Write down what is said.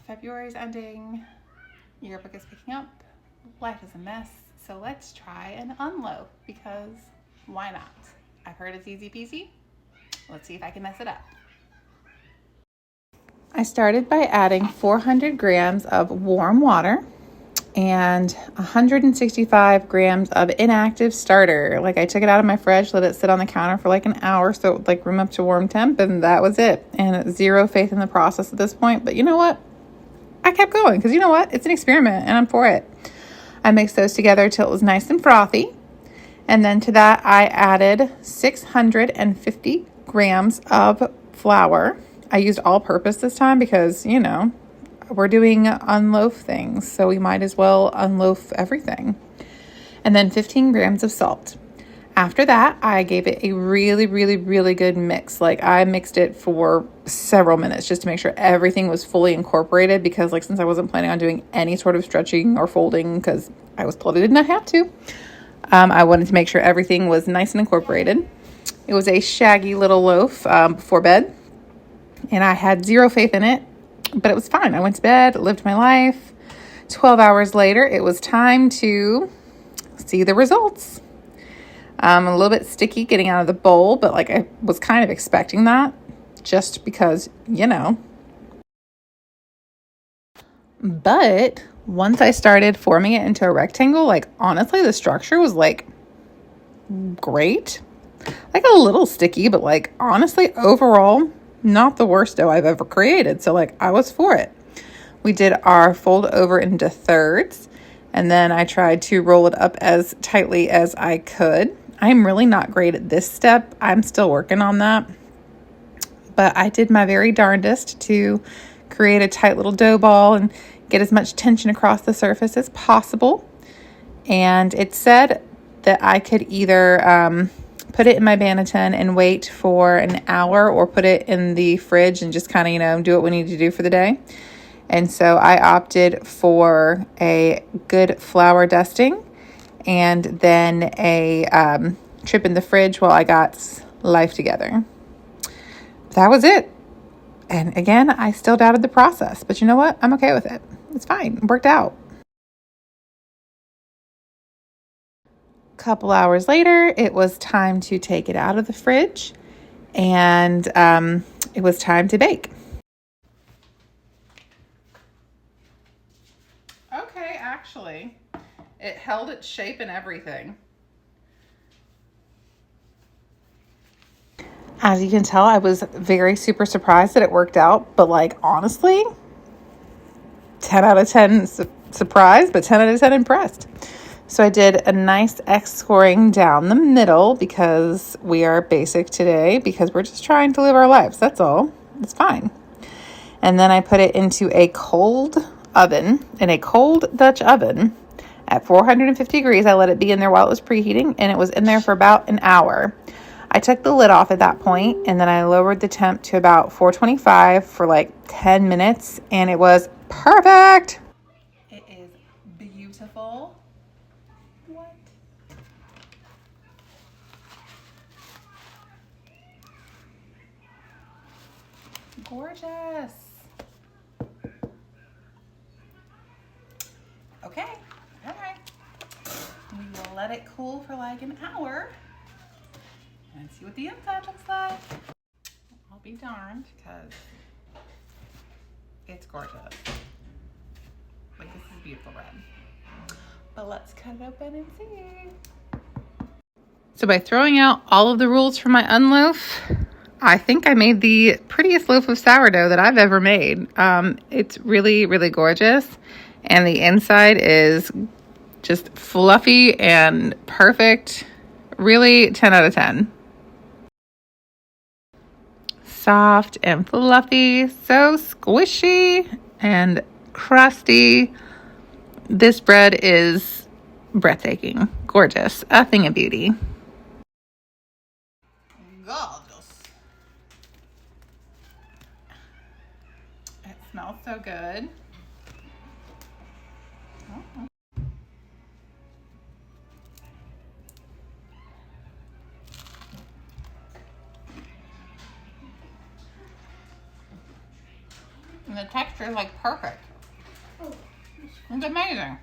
February's ending, yearbook is picking up, life is a mess, so let's try an unloaf because why not? I've heard it's easy peasy. Let's see if I can mess it up. I started by adding 400 grams of warm water and 165 grams of inactive starter. Like I took it out of my fridge, let it sit on the counter for like an hour so it would like room up to room temp, and that was it. And zero faith in the process at this point, but you know what? I kept going because you know what? It's an experiment and I'm for it. I mixed those together till it was nice and frothy. And then to that, I added 650 grams of flour. I used all purpose this time because, you know, we're doing unloaf things, so we might as well unloaf everything. And then 15 grams of salt. After that, I gave it a really, really, really good mix. Like I mixed it for several minutes just to make sure everything was fully incorporated because like since I wasn't planning on doing any sort of stretching or folding because I was told I did not have to, I wanted to make sure everything was nice and incorporated. It was a shaggy little loaf before bed and I had zero faith in it, but it was fine. I went to bed, lived my life. 12 hours later, it was time to see the results. A little bit sticky getting out of the bowl, but like I was kind of expecting that just because, you know. But once I started forming it into a rectangle, like honestly, the structure was like great. Like a little sticky, but like honestly, overall, not the worst dough I've ever created. So like I was for it. We did our fold over into thirds, and then I tried to roll it up as tightly as I could. I'm really not great at this step. I'm still working on that. But I did my very darndest to create a tight little dough ball and get as much tension across the surface as possible. And it said that I could either put it in my Banneton and wait for an hour or put it in the fridge and just kind of, you know, do what we need to do for the day. And so I opted for a good flour dusting and then a trip in the fridge while I got life together. That was it. And again, I still doubted the process, but you know what? I'm okay with it. It's fine. It worked out. A couple hours later, it was time to take it out of the fridge and it was time to bake. Okay, actually, it held its shape and everything. As you can tell, I was very super surprised that it worked out, but like honestly, 10 out of 10 surprised, but 10 out of 10 impressed. So I did a nice X scoring down the middle because we are basic today because we're just trying to live our lives. That's all. It's fine. And then I put it into a cold oven, in a cold Dutch oven at 450 degrees. I let it be in there while it was preheating, and it was in there for about an hour. I took the lid off at that point, and then I lowered the temp to about 425 for like 10 minutes, and it was perfect. It is beautiful. What? Gorgeous. Okay, all right. We will let it cool for like an hour and see what the inside looks like. I'll be darned because it's gorgeous. Like this is beautiful bread. But let's cut it open and see. So by throwing out all of the rules for my unloaf, I think I made the prettiest loaf of sourdough that I've ever made. It's really, really gorgeous. And the inside is just fluffy and perfect. Really 10 out of 10. Soft and fluffy, so squishy and crusty. This bread is breathtaking, gorgeous, a thing of beauty. Gorgeous. It smells so good. And the texture texture is like perfect. It's amazing.